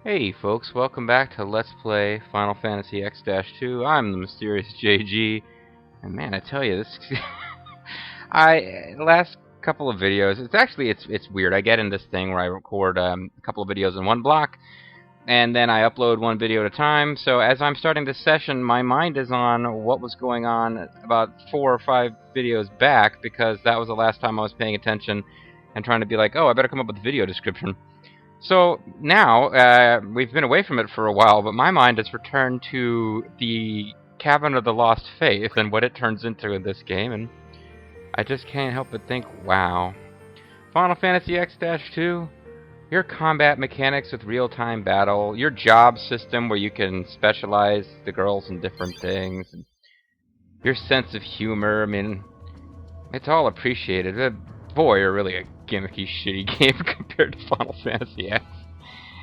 Hey folks, welcome back to Let's Play Final Fantasy X-2. I'm the mysterious JG, and man, I tell you, this the last couple of videos, it's weird. I get in this thing where I record a couple of videos in one block, and then I upload one video at a time. So as I'm starting this session, my mind is on what was going on about 4 or 5 videos back, because that was the last time I was paying attention and trying to be like, oh, I better come up with a video description. So now, we've been away from it for a while, but my mind has returned to the Cavern of the Lost Faith and what it turns into in this game, and I just can't help but think, wow. Final Fantasy X-2, your combat mechanics with real-time battle, your job system where you can specialize the girls in different things, and your sense of humor, I mean, it's all appreciated. Boy, you're really a gimmicky, shitty game compared to Final Fantasy X.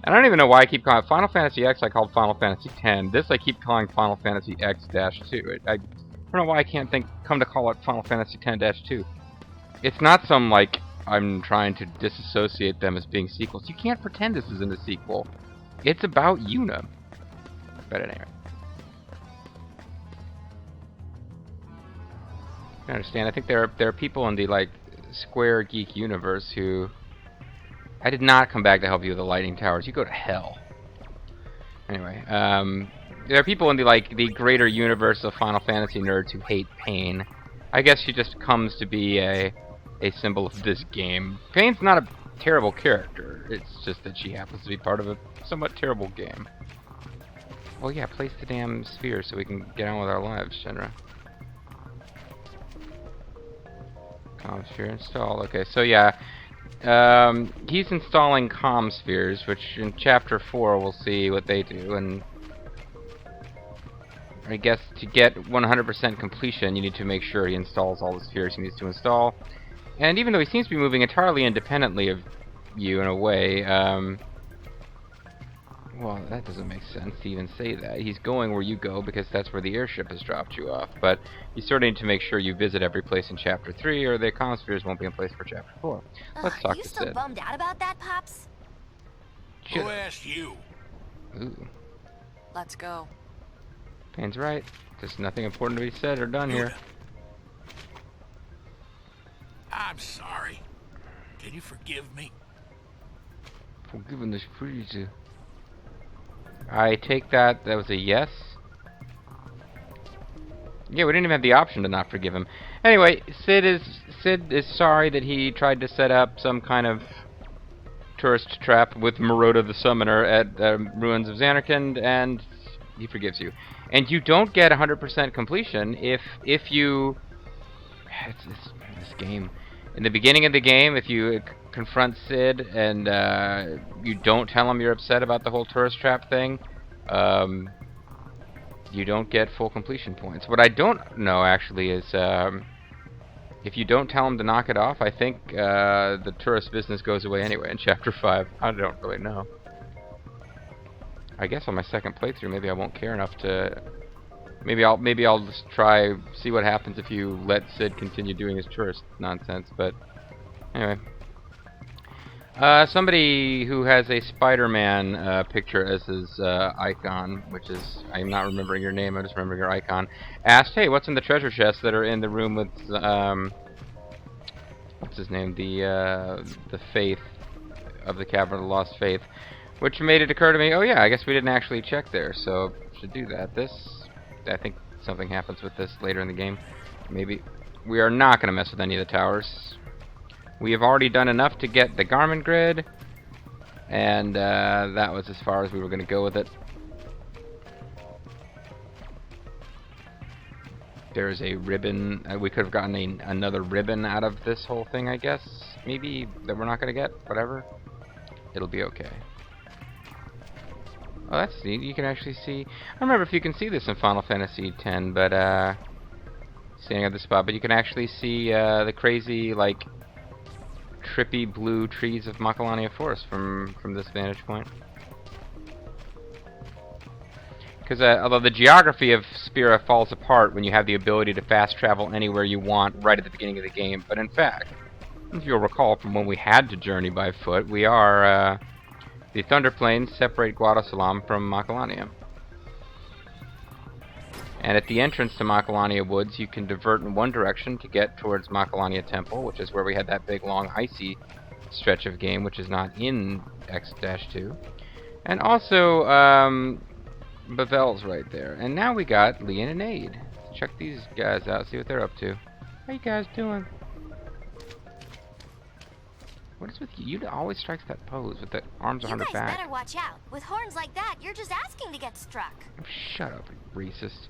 And I don't even know why I keep calling it Final Fantasy X. I called Final Fantasy X. This I keep calling Final Fantasy X-2. I don't know why I can't come to call it Final Fantasy X-2. It's not some, like, I'm trying to disassociate them as being sequels. You can't pretend this isn't a sequel. It's about Yuna. But anyway. I understand. I think there are people in the, like, Square Geek universe who... I did not come back to help you with the lighting towers. You go to hell. Anyway, there are people in the greater universe of Final Fantasy nerds who hate Pain. I guess she just comes to be a symbol of this game. Pain's not a terrible character. It's just that she happens to be part of a somewhat terrible game. Well, yeah, place the damn sphere so we can get on with our lives, Shinra. Sphere install. Okay, so yeah, he's installing comm spheres, which in Chapter 4 we'll see what they do, and I guess to get 100% completion, you need to make sure he installs all the spheres he needs to install. And even though he seems to be moving entirely independently of you in a way, well, that doesn't make sense to even say that. He's going where you go because that's where the airship has dropped you off. But you sort of need to make sure you visit every place in Chapter 3 or the comm spheres won't be in place for Chapter 4. Let's talk to Sid. You still bummed out about that, Pops? Who asked you? Ooh. Let's go. Pain's right. There's nothing important to be said or done here. I'm sorry. Can you forgive me? Forgiveness free to... I take that was a yes. Yeah, we didn't even have the option to not forgive him. Anyway, Sid is sorry that he tried to set up some kind of tourist trap with Maroda the Summoner at Ruins of Zanarkand, and he forgives you. And you don't get 100% completion if you... It's this game. In the beginning of the game, if you confront Sid and you don't tell him you're upset about the whole tourist trap thing, you don't get full completion points. What I don't know actually is if you don't tell him to knock it off, I think the tourist business goes away anyway in Chapter 5. I don't really know. I guess on my second playthrough maybe I won't care enough to... Maybe I'll just see what happens if you let Sid continue doing his tourist nonsense, but anyway. Somebody who has a Spider-Man picture as his icon, which is, I'm not remembering your name, I just remember your icon, asked, hey, what's in the treasure chests that are in the room with, what's his name, the Faith of the Cavern of the Lost Faith, which made it occur to me, oh yeah, I guess we didn't actually check there, so should do that. I think something happens with this later in the game. Maybe. We are not going to mess with any of the towers. We have already done enough to get the Garmin grid, and that was as far as we were going to go with it. There's a ribbon. We could have gotten another ribbon out of this whole thing, I guess. Maybe that we're not going to get. Whatever. It'll be okay. Oh, that's neat. You can actually see... I don't remember if you can see this in Final Fantasy X, but, standing at the spot, but you can actually see, the crazy, like, trippy blue trees of Macalania Forest from this vantage point. Because, although the geography of Spira falls apart when you have the ability to fast travel anywhere you want right at the beginning of the game, but in fact, if you'll recall from when we had to journey by foot, we are, The Thunder Plains separate Guadasalam from Macalania. And at the entrance to Macalania Woods, you can divert in one direction to get towards Macalania Temple, which is where we had that big, long, icy stretch of game, which is not in X-2. And also, Bavel's right there. And now we got Leon and Aid. Let's check these guys out, see what they're up to. How you guys doing? What is with you? You always strikes that pose with the arms behind her back. You guys better watch out. With horns like that, you're just asking to get struck. Shut up, racist.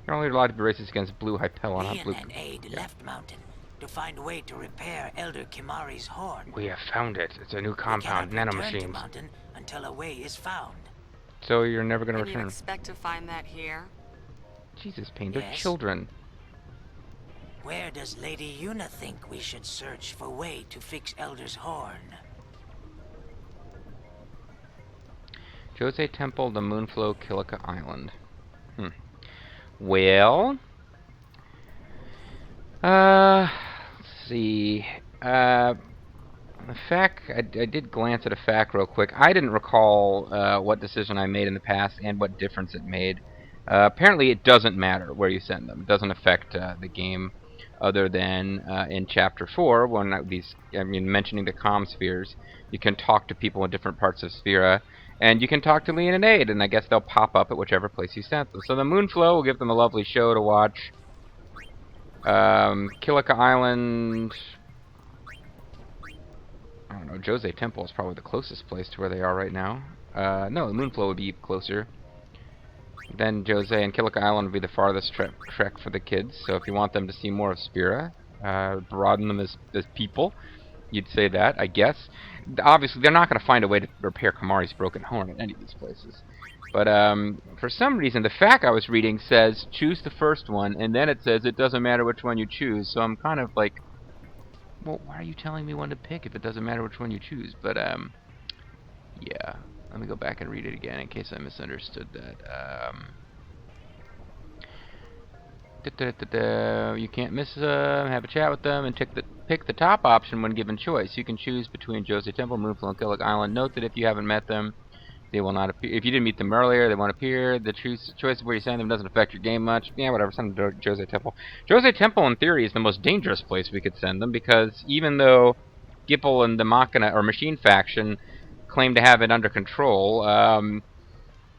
You're only allowed to be racist against blue Hypella, not blue. Leon and Aid left Mountain to find a way to repair Elder Khimari's horn. We have found it. It's a new compound, nanomachines. Mountain until a way is found. So you're never going to return. You expect to find that here? Jesus, Payne, they're Yes. children. Where does Lady Yuna think we should search for way to fix Elder's horn? Jose Temple, the Moonflow, Kilika Island. Well, let's see. The fact, I did glance at a fact real quick. I didn't recall what decision I made in the past and what difference it made. Apparently, it doesn't matter where you send them. It doesn't affect the game, other than in Chapter 4, when mentioning the comm spheres, you can talk to people in different parts of Sphera. And you can talk to Leon and Aid, and I guess they'll pop up at whichever place you sent them. So the Moonflow will give them a lovely show to watch. Kilika Island... I don't know, Jose Temple is probably the closest place to where they are right now. No, the Moonflow would be closer. Then Jose and Kilika Island would be the farthest trek for the kids. So if you want them to see more of Sphera, broaden them as people, you'd say that, I guess. Obviously, they're not going to find a way to repair Khimari's broken horn at any of these places. But for some reason, the fact I was reading says choose the first one, and then it says it doesn't matter which one you choose. So I'm kind of like, well, why are you telling me when to pick if it doesn't matter which one you choose? But yeah, let me go back and read it again in case I misunderstood that. You can't miss them, have a chat with them, and pick the top option when given choice. You can choose between Jose Temple, Moonflow, and Kilika Island. Note that if you haven't met them, they will not appear. If you didn't meet them earlier, they won't appear. The choice of where you send them doesn't affect your game much. Yeah, whatever, send them to Jose Temple. Jose Temple, in theory, is the most dangerous place we could send them, because even though Gipple and the Machina, or Machine faction, claim to have it under control,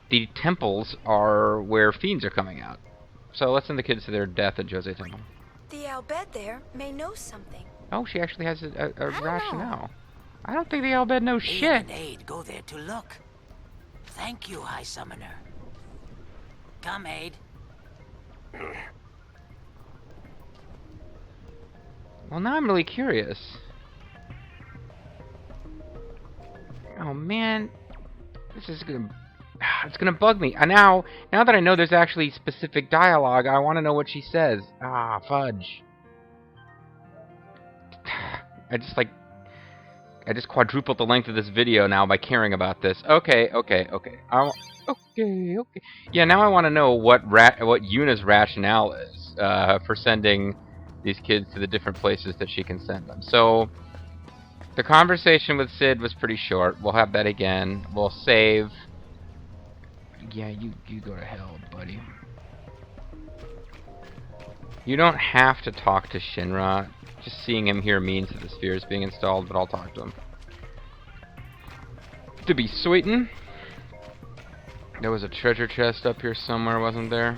the temples are where fiends are coming out. So let's send the kids to their death at Jose Temple. The Albed there may know something. Oh, she actually has a rationale. I don't think the Albed knows Leon shit. and Aid go there to look. Thank you, High Summoner. Come, Aid. Well, now I'm really curious. Oh man, this is it's gonna bug me. And now that I know there's actually specific dialogue, I want to know what she says. Ah, fudge. I just quadrupled the length of this video now by caring about this. Okay. Okay. Yeah, now I want to know what Yuna's rationale is for sending these kids to the different places that she can send them. So the conversation with Sid was pretty short. We'll have that again. We'll save. Yeah, you go to hell, buddy. You don't have to talk to Shinra. Just seeing him here means that the sphere is being installed, but I'll talk to him. To be sweetin'. There was a treasure chest up here somewhere, wasn't there?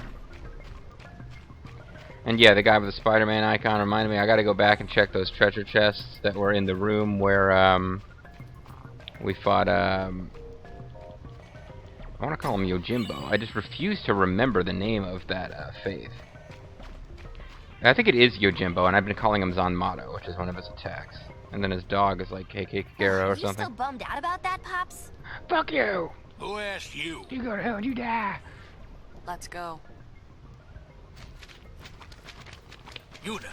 And yeah, the guy with the Spider-Man icon reminded me I gotta go back and check those treasure chests that were in the room where we fought I want to call him Yojimbo. I just refuse to remember the name of that faith. I think it is Yojimbo, and I've been calling him Zanmato, which is one of his attacks. And then his dog is like KK Kagero or something. You still bummed out about that, Pops? Fuck you! Who asked you? You go to hell and you die! Let's go. Yuna.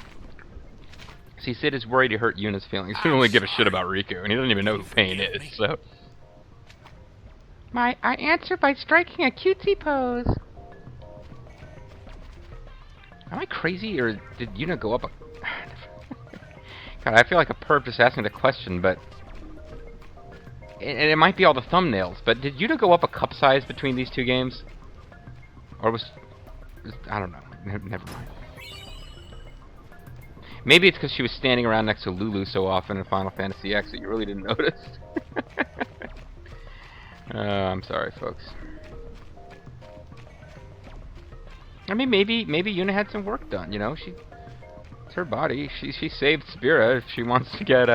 See, Sid is worried to hurt Yuna's feelings. He doesn't really give a shit about Riku, and he doesn't even know who Pain is, so... I answer by striking a cutesy pose. Am I crazy, or did Yuna go up a... God, I feel like a perp just asking the question, but... and it might be all the thumbnails, but did Yuna go up a cup size between these two games? Or I don't know. Never mind. Maybe it's because she was standing around next to Lulu so often in Final Fantasy X that you really didn't notice. I'm sorry, folks. I mean, maybe Yuna had some work done. You know, it's her body. She saved Spira. If she wants to get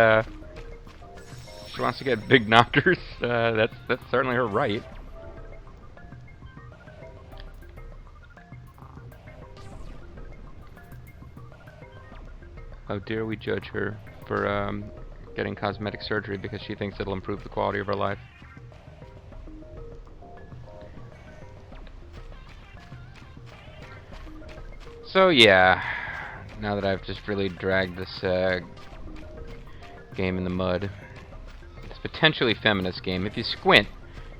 big knockers, that's certainly her right. How dare we judge her for getting cosmetic surgery because she thinks it'll improve the quality of her life. So yeah, now that I've just really dragged this game in the mud, it's a potentially feminist game. If you squint,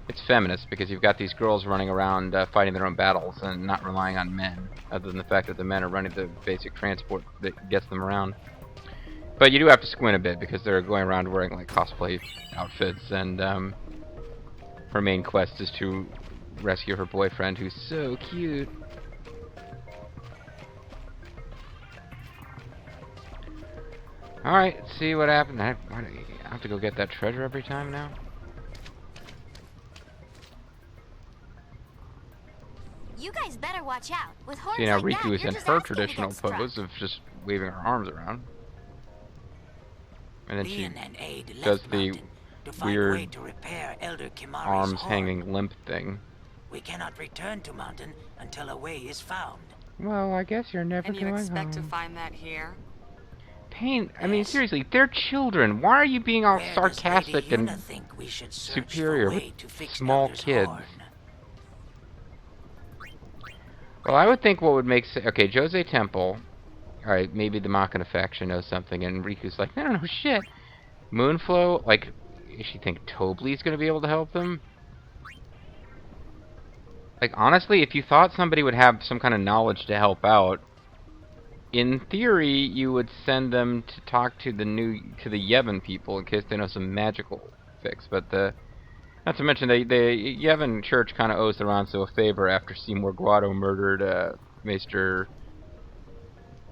it's feminist because you've got these girls running around fighting their own battles and not relying on men, other than the fact that the men are running the basic transport that gets them around. But you do have to squint a bit because they're going around wearing like cosplay outfits, and her main quest is to rescue her boyfriend, who's so cute. Alright, let's see what happened. I have to go get that treasure every time now? You guys better watch out. With horns See, now like Riku that, is you're in just her asking to traditional get struck. pose of just waving her arms around. And then she Leon and Aid does left the mountain to find a way weird to repair Elder Khimari's arms horn. hanging limp thing. We cannot return to mountain until a way is found. Well, I guess you're never And you going expect to home. find that here? Pain, I mean, Yes. seriously, they're children. Why are you being all Where sarcastic does Lady and Yuna think we should search superior for a with way to fix small Elder's kids? horn? Well, I would think what would make sense... Okay, Jose Temple. Alright, maybe the Machina faction knows something, and Riku's like, no, shit. Moonflow, like, does she think Toble's gonna be able to help them? Like, honestly, if you thought somebody would have some kind of knowledge to help out, in theory, you would send them to talk to the Yevon people in case they know some magical fix. But not to mention, the Yevon church kind of owes the Ronso a favor after Seymour Guado murdered Maester.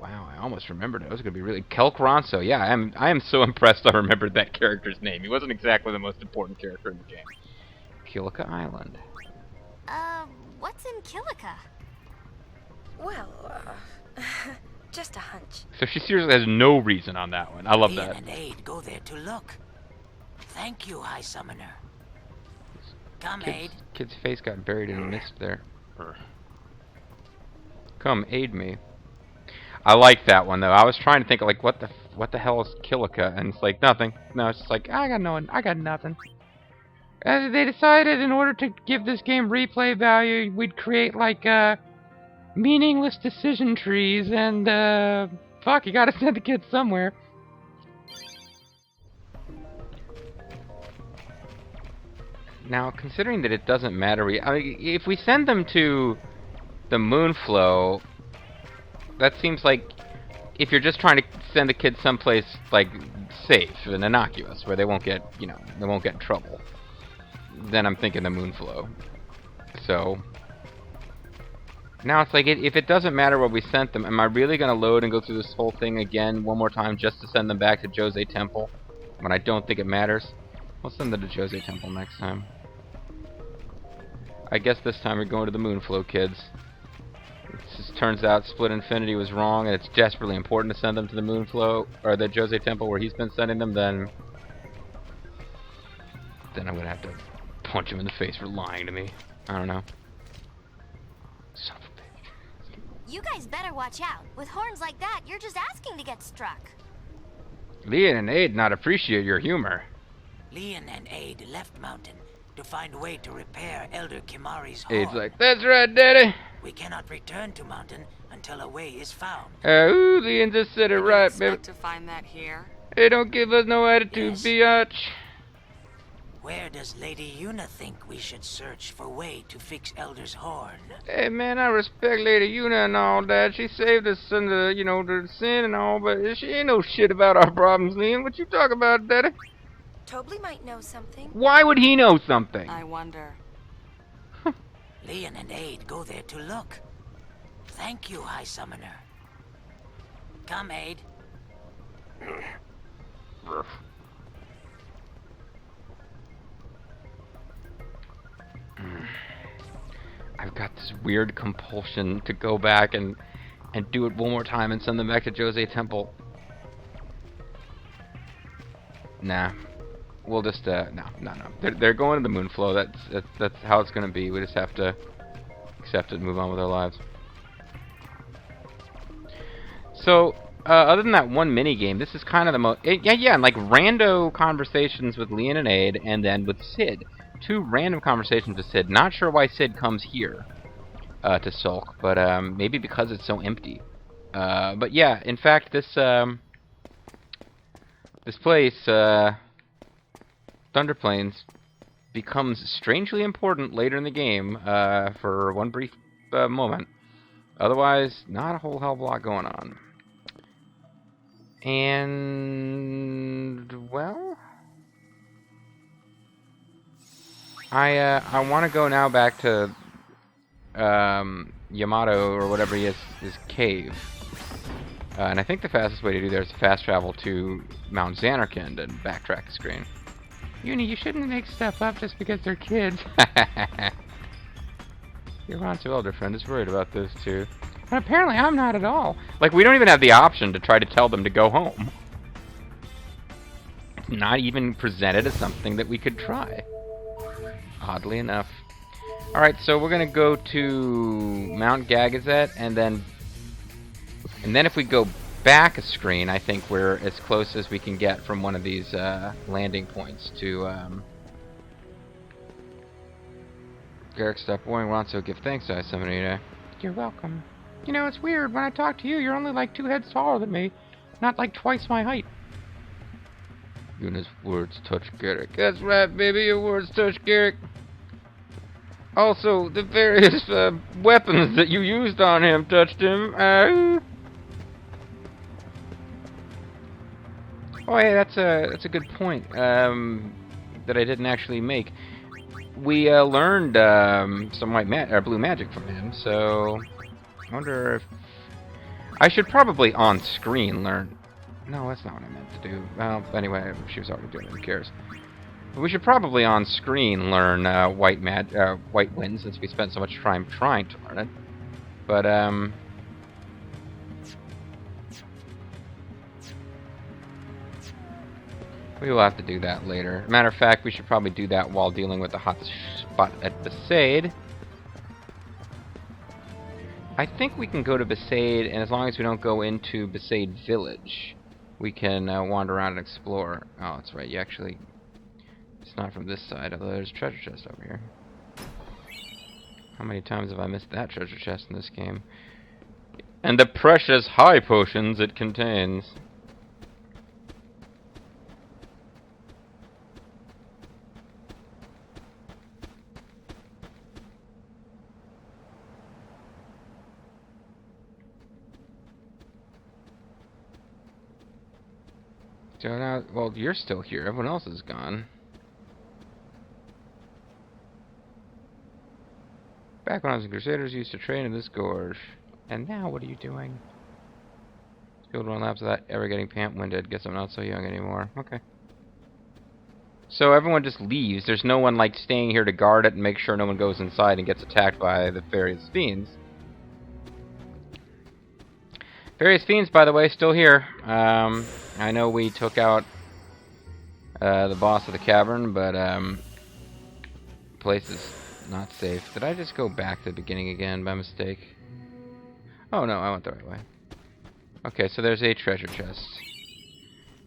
Wow, I almost remembered it. It was going to be really Kelk Ronso. Yeah, I am so impressed I remembered that character's name. He wasn't exactly the most important character in the game. Kilika Island. What's in Kilika? Well, just a hunch. So she seriously has no reason on that one. I love Leon that. and Aid go there to look. Thank you, High Summoner. Come, Aid. Kid's face got buried in a mist there. Come, aid me. I like that one though. I was trying to think like, what the hell is Kilika? And it's like nothing. No, it's just like I got nothing. As they decided, in order to give this game replay value, we'd create like meaningless decision trees, and fuck, you gotta send the kids somewhere. Now, considering that it doesn't matter, I mean, if we send them to the Moonflow, that seems like if you're just trying to send the kids someplace like safe and innocuous, where they won't get, they won't get in trouble, then I'm thinking the Moonflow. So now it's like, if it doesn't matter where we sent them, am I really going to load and go through this whole thing again one more time just to send them back to Jose Temple when I don't think it matters? We'll send them to Jose Temple next time. I guess this time we're going to the Moonflow kids. It just turns out Split Infinity was wrong, and it's desperately important to send them to the Moonflow, or the Jose Temple where he's been sending them, then I'm gonna have to punch him in the face for lying to me. I don't know. Son of a bitch. You guys better watch out. With horns like that, you're just asking to get struck. Leon and Aid not appreciate your humor. Leon and Aid left mountain to find a way to repair Elder Khimari's horn. Aid's like, that's right, Daddy. We cannot return to mountain until a way is found. Ooh, Leon just said it And you right, baby. expect to find that here? Hey, don't give us no attitude, Yes. biatch. Where does Lady Yuna think we should search for way to fix Elder's horn? Hey, man, I respect Lady Yuna and all that. She saved us from the sin and all, but she ain't no shit about our problems, Leon. What you talking about, Daddy? Tobley might know something. Why would he know something? I wonder. Leon and Aid go there to look. Thank you, High Summoner. Come, Aid. I've got this weird compulsion to go back and do it one more time and send them back to Jose Temple. Nah. We'll just, no. They're going to the Moonflow. That's how it's going to be. We just have to accept it and move on with our lives. So, other than that one mini game, this is kind of the most... Yeah, and like rando conversations with Leon and Aid, and then with Sid. 2 random conversations with Sid. Not sure why Sid comes here to sulk, but maybe because it's so empty. But yeah, in fact, this place, Thunder Plains, becomes strangely important later in the game for one brief moment. Otherwise, not a whole hell of a lot going on. And, well, I want to go now back to Yamato, or whatever he is, his cave. And I think the fastest way to do there is to fast travel to Mount Xanarkand and backtrack the screen. Uni, you shouldn't make stuff up just because they're kids. Your Ron's elder friend is worried about those two. But apparently I'm not at all. Like, we don't even have the option to try to tell them to go home. It's not even presented as something that we could try. Oddly enough. Alright, so we're gonna go to Mount Gagazet, and then if we go back a screen, I think we're as close as we can get from one of these landing points to Garrick, stop worrying, Ronso, give thanks to Isomanita. You're welcome. You know, it's weird, when I talk to you, you're only like 2 heads taller than me, not like twice my height. Yuna's words touch Garrick. That's right, baby, your words touch Garrick. Also, the various weapons that you used on him touched him. Oh, hey, that's a good point that I didn't actually make. We learned some blue magic from him, so I wonder if I should probably on screen learn. No, that's not what I meant to do. Well, anyway, she was already doing it. Who cares? But we should probably on screen learn White Wind, since we spent so much time trying to learn it. But we will have to do that later. Matter of fact, we should probably do that while dealing with the hot spot at Besaid. I think we can go to Besaid, and as long as we don't go into Besaid Village, we can wander around and explore. Oh, that's right, you actually... It's not from this side, although there's a treasure chest over here. How many times have I missed that treasure chest in this game? And the precious high potions it contains. So now, well, you're still here. Everyone else is gone. Back when I was in Crusaders, I used to train in this gorge. And now, what are you doing? Skilled run laps without ever getting pant-winded. Guess I'm not so young anymore. Okay. So everyone just leaves. There's no one, like, staying here to guard it and make sure no one goes inside and gets attacked by the various fiends. Various fiends, by the way, still here. I know we took out the boss of the cavern, but place is not safe. Did I just go back to the beginning again by mistake? Oh no, I went the right way. Okay, so there's a treasure chest.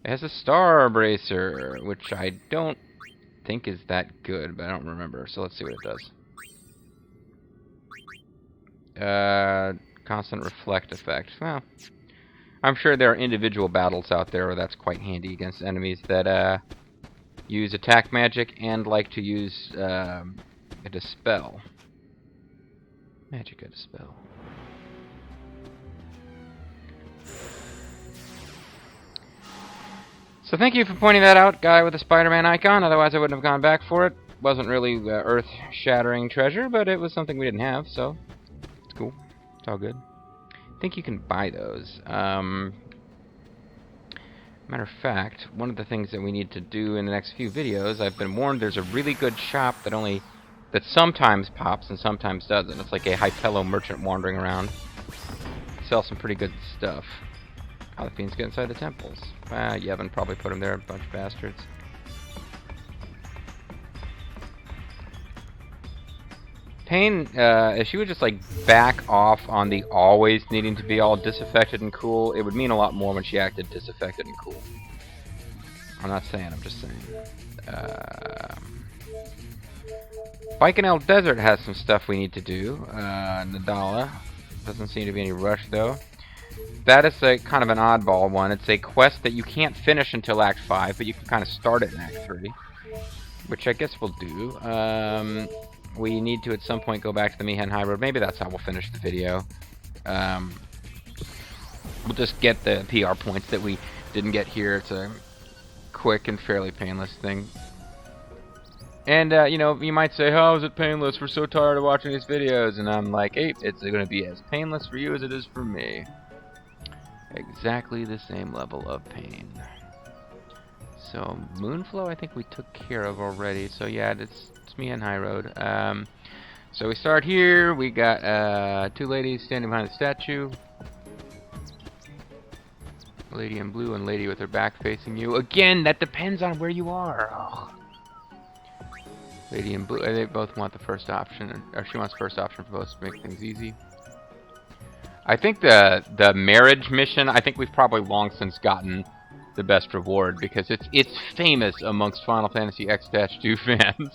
It has a star bracer, which I don't think is that good, but I don't remember, so let's see what it does. Constant reflect effect. Well, I'm sure there are individual battles out there where that's quite handy against enemies that use attack magic and like to use a dispel. Magic a dispel. So thank you for pointing that out, guy with the Spider-Man icon. Otherwise I wouldn't have gone back for it. Wasn't really earth-shattering treasure, but it was something we didn't have, so it's cool. It's all good. I think you can buy those. Matter of fact, one of the things that we need to do in the next few videos, I've been warned there's a really good shop that sometimes pops and sometimes doesn't. It's like a Hypello merchant wandering around. Sell some pretty good stuff. How the fiends get inside the temples. Yevon probably put them there, a bunch of bastards. Pain, if she would just like back off on the always needing to be all disaffected and cool, it would mean a lot more when she acted disaffected and cool. I'm not saying, I'm just saying. Bikanel Desert has some stuff we need to do. Nadala. Doesn't seem to be any rush though. That is a kind of an oddball one. It's a quest that you can't finish until Act 5, but you can kind of start it in Act 3. Which I guess we'll do. We need to at some point go back to the Mihen High Road. Maybe that's how we'll finish the video. We'll just get the PR points that we didn't get here. It's a quick and fairly painless thing. And, you know, you might say, how is it painless? We're so tired of watching these videos. And I'm like, hey, it's going to be as painless for you as it is for me. Exactly the same level of pain. So, Moonflow I think we took care of already. So, yeah, it's me and High Road. So we start here. We got two ladies standing behind the statue. Lady in blue and lady with her back facing you. Again, that depends on where you are. Oh. Lady in blue, they both want the first option, or she wants first option for both to make things easy. I think the marriage mission, I think we've probably long since gotten the best reward, because it's famous amongst Final Fantasy X-2 fans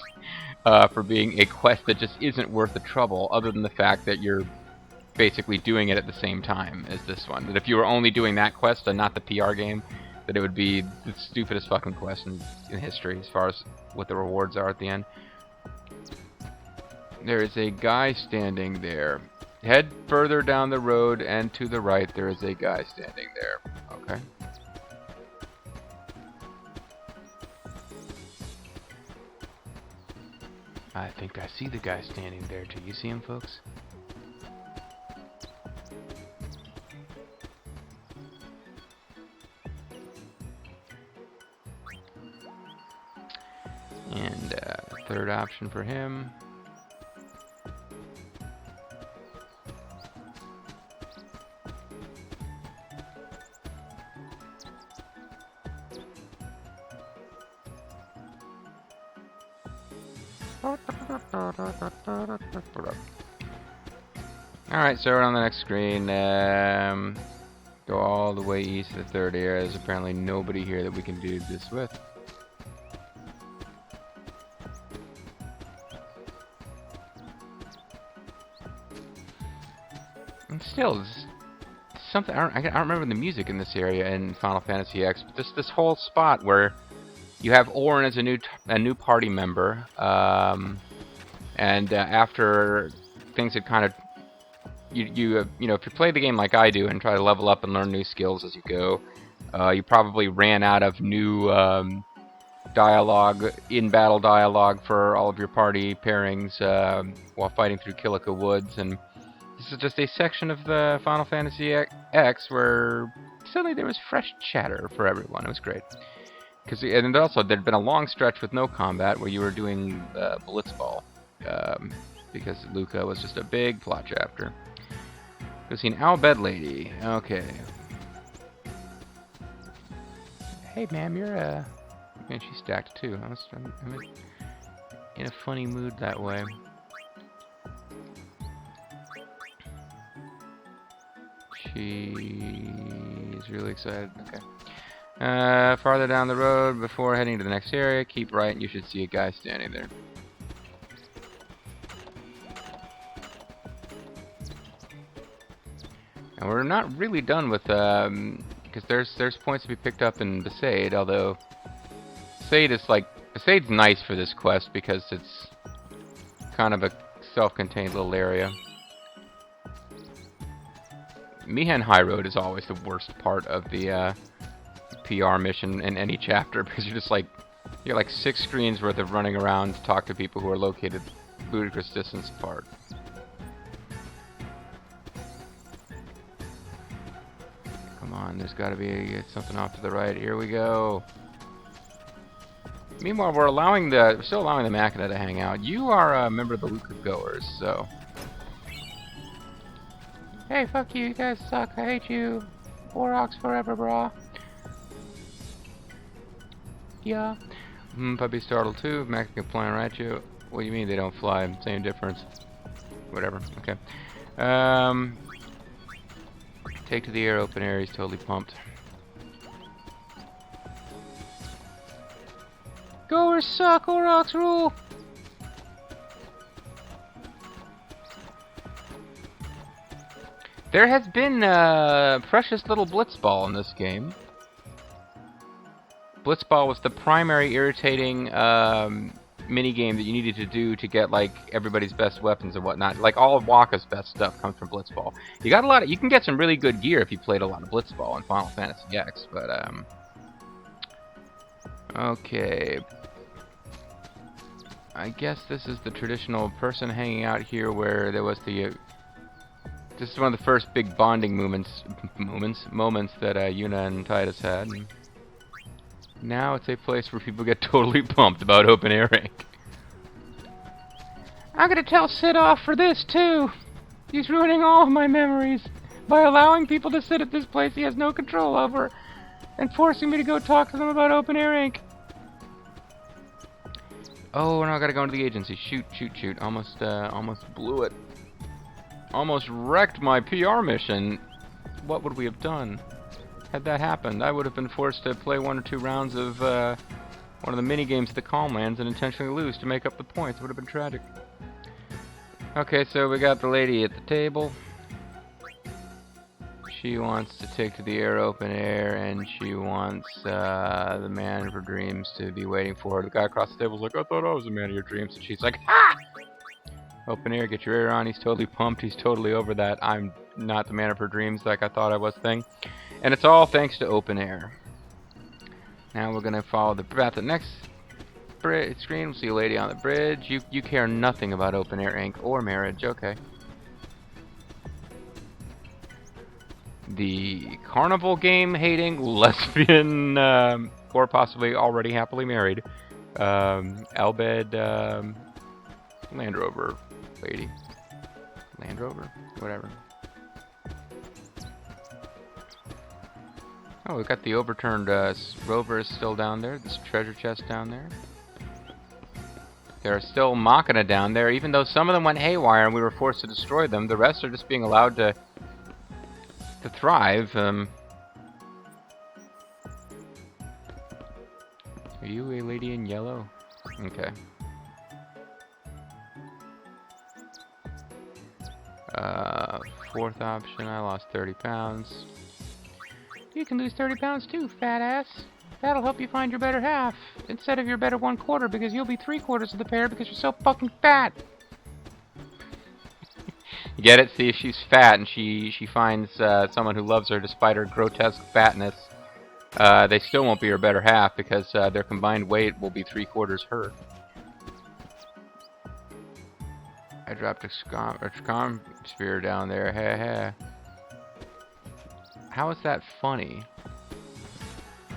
for being a quest that just isn't worth the trouble, other than the fact that you're basically doing it at the same time as this one. That if you were only doing that quest and not the PR game, that it would be the stupidest fucking quest in history as far as what the rewards are at the end. There is a guy standing there. Head further down the road and to the right there is a guy standing there. Okay. I think I see the guy standing there. Do you see him, folks? And third option for him. Alright, so we're on the next screen. Go all the way east to the third area. There's apparently nobody here that we can do this with. And still, something I don't remember the music in this area in Final Fantasy X, but this whole spot where you have Auron as a new party member, and after things had kind of you know, if you play the game like I do and try to level up and learn new skills as you go, you probably ran out of new dialogue, in-battle dialogue for all of your party pairings while fighting through Kilika Woods, and this is just a section of the Final Fantasy X where suddenly there was fresh chatter for everyone. It was great. And also, there'd been a long stretch with no combat where you were doing Blitzball, because Luca was just a big plot chapter. We've seen Al Bed Lady. Okay. Hey, ma'am, you're man, she's stacked too. I'm in a funny mood that way. She's really excited. Okay. Farther down the road, before heading to the next area, keep right and you should see a guy standing there. And we're not really done with, because there's points to be picked up in Besaid, although Besaid's nice for this quest because it's kind of a self-contained little area. Mihen High Road is always the worst part of the PR mission in any chapter because you're like 6 screens worth of running around to talk to people who are located ludicrous distance apart. Come on, there's got to be something off to the right. Here we go. Meanwhile, we're still allowing the Machina to hang out. You are a member of the Luca Goers, so. Hey, fuck you guys suck. I hate you. Borox forever, brah. Yeah. Puppy startled too. Mac can fly right at you. What do you mean they don't fly? Same difference. Whatever. Okay. Take to the air, open air. He's totally pumped. Goers suck. Borox rule. There has been precious little blitzball in this game. Blitzball was the primary irritating minigame that you needed to do to get like everybody's best weapons and whatnot. Like all of Waka's best stuff comes from blitzball. You got a lot of, you can get some really good gear if you played a lot of blitzball in Final Fantasy X, but okay. I guess this is the traditional person hanging out here where there was the this is one of the first big bonding moments that Yuna and Titus had. And now it's a place where people get totally pumped about open air rank. I'm gonna tell Sid off for this too. He's ruining all of my memories by allowing people to sit at this place he has no control over and forcing me to go talk to them about open air rank. Oh, now I gotta go into the agency. Shoot. Almost blew it. Almost wrecked my PR mission. What would we have done had that happened? I would have been forced to play 1 or 2 rounds of one of the mini games of the Calmlands and intentionally lose to make up the points. It would have been tragic. Okay, so we got the lady at the table. She wants to take to the air, open air, and she wants the man of her dreams to be waiting for her. The guy across the table's like, I thought I was the man of your dreams. And she's like, ha! Open air, get your air on. He's totally pumped. He's totally over that I'm not the man of her dreams like I thought I was thing. And it's all thanks to open air. Now we're going to follow the path to the next screen. We'll see a lady on the bridge. You care nothing about open air ink or marriage. Okay. The carnival game hating lesbian or possibly already happily married Albed Land Rover lady. Land Rover? Whatever. Oh, we've got the overturned rover is still down there. This treasure chest down there. There are still Machina down there, even though some of them went haywire and we were forced to destroy them. The rest are just being allowed to thrive. Are you a lady in yellow? Okay. Fourth option, I lost 30 pounds. You can lose 30 pounds too, fat ass. That'll help you find your better half, instead of your better 1/4, because you'll be 3/4 of the pair because you're so fucking fat. You get it? See, if she's fat and she finds someone who loves her despite her grotesque fatness, they still won't be her better half because their combined weight will be 3/4 her. I dropped a scum spear down there. Heh. How is that funny?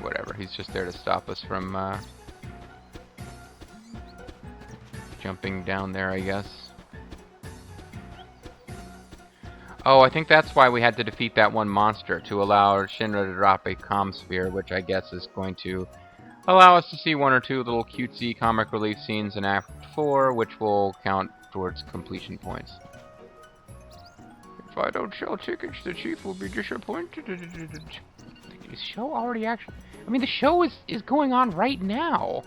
Whatever, he's just there to stop us from jumping down there, I guess. Oh, I think that's why we had to defeat that one monster, to allow Shinra to drop a comm sphere, which I guess is going to allow us to see 1 or 2 little cutesy comic relief scenes in Act 4, which will count towards completion points. If I don't sell tickets, the chief will be disappointed. Is the show already actually... I mean, the show is going on right now.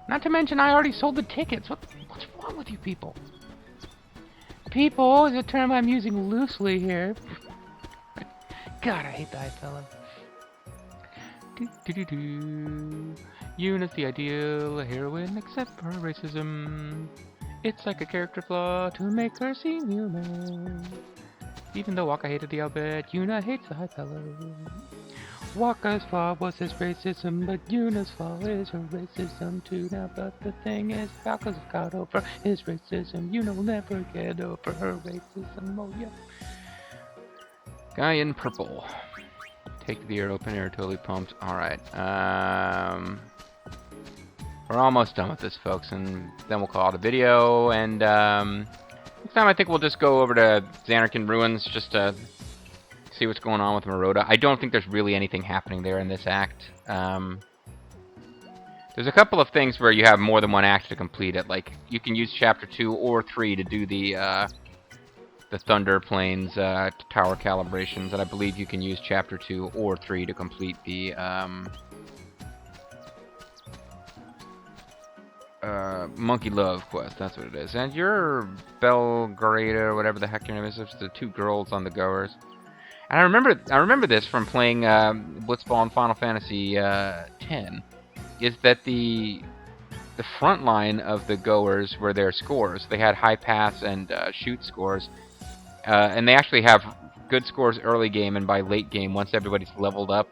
Not to mention, I already sold the tickets. What's wrong with you people? People is a term I'm using loosely here. God, I hate that fella. Yuna's the ideal heroine, except for racism. It's like a character flaw to make her seem human. Even though Waka hated the Albert, Yuna hates the high fellow. Walker's fault was his racism, but Yuna's fault is her racism too. Now, but the thing is, Falcons got over his racism. Yuna will never get over her racism. Oh yeah. Guy in purple. Take the air, open air, totally pumped. Alright. We're almost done with this, folks, and then we'll call it a video. And next time I think we'll just go over to Xanarkand Ruins just to see what's going on with Maroda. I don't think there's really anything happening there in this act. There's a couple of things where you have more than one act to complete it. Like, you can use Chapter 2 or 3 to do the Thunder Plains tower calibrations, and I believe you can use Chapter 2 or 3 to complete the Monkey Love quest. That's what it is. And you're Belgrade or whatever the heck your name is. It's the 2 girls on the goers. And I remember this from playing Blitzball in Final Fantasy X, is that the front line of the goers were their scores. They had high pass and shoot scores. And they actually have good scores early game, and by late game, once everybody's leveled up,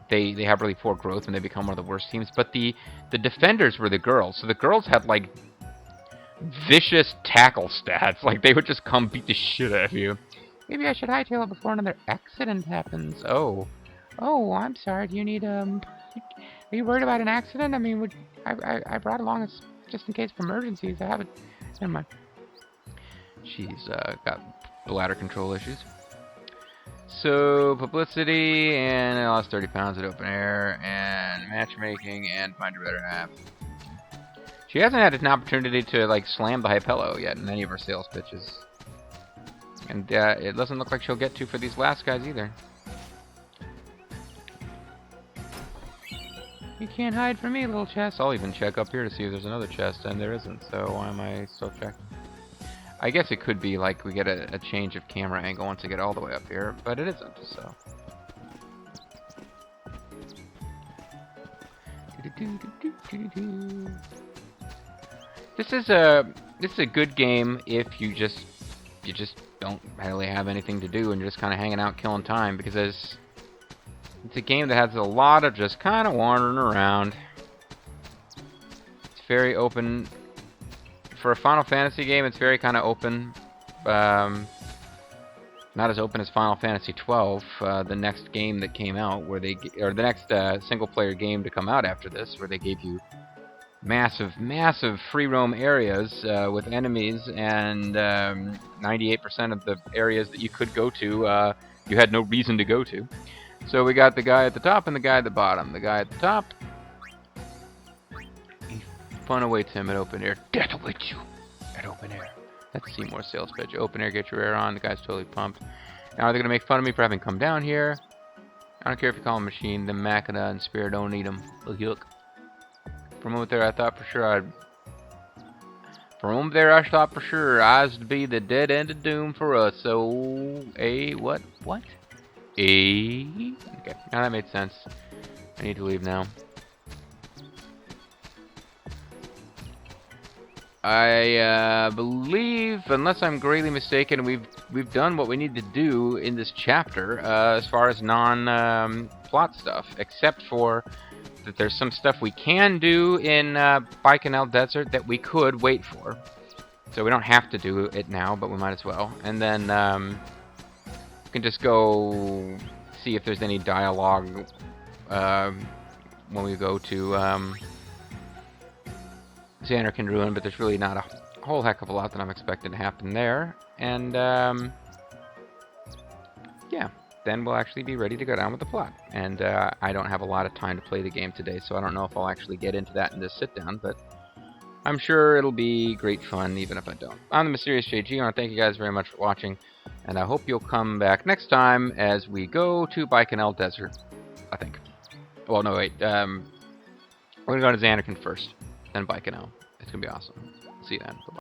they have really poor growth and they become one of the worst teams. But the defenders were the girls. So the girls had like vicious tackle stats. Like they would just come beat the shit out of you. Maybe I should hightail it before another accident happens. Oh, I'm sorry. Do you need are you worried about an accident? I mean, I brought along this just in case of emergencies. I haven't. Never mind. She's got bladder control issues. So, publicity, and I lost 30 pounds at open air, and matchmaking, and find a better app. She hasn't had an opportunity to, like, slam the Hypello yet in any of her sales pitches. And it doesn't look like she'll get to for these last guys either. You can't hide from me, little chest. I'll even check up here to see if there's another chest, and there isn't, so why am I still checking? I guess it could be like we get a change of camera angle once I get all the way up here, but it isn't, so. This is a good game if you just don't really have anything to do and you're just kind of hanging out killing time, because it's a game that has a lot of just kind of wandering around. It's very open. For a Final Fantasy game, it's very kind of open. Not as open as Final Fantasy 12, the next game that came out, where the next single-player game to come out after this, where they gave you massive free roam areas with enemies, and 98% of the areas that you could go to, you had no reason to go to. So we got the guy at the top and the guy at the bottom. The guy at the top, fun awaits him at open air. Death awaits you at open air. That's Seymour's sales pitch. Open air, get your air on. The guy's totally pumped. Now, are they going to make fun of me for having come down here? I don't care if you call him Machine. The Machina and Spear don't need him. Look. For a moment there, I thought for sure I's to be the dead end of doom for us. So, what? Okay, now that made sense. I need to leave now. I believe, unless I'm greatly mistaken, we've done what we need to do in this chapter as far as non-plot stuff, except for that there's some stuff we can do in Baikonur Desert that we could wait for. So we don't have to do it now, but we might as well. And then we can just go see if there's any dialogue when we go to Xanarkand Ruin, but there's really not a whole heck of a lot that I'm expecting to happen there. And yeah, then we'll actually be ready to go down with the plot. And I don't have a lot of time to play the game today, so I don't know if I'll actually get into that in this sit-down, but I'm sure it'll be great fun, even if I don't. I'm the Mysterious JG. I want to thank you guys very much for watching, and I hope you'll come back next time as we go to Baikonur Desert, I think. Well, no, wait. We're going to go to Xanarkand first, then Baikonur. It's going to be awesome. See you then. Bye-bye.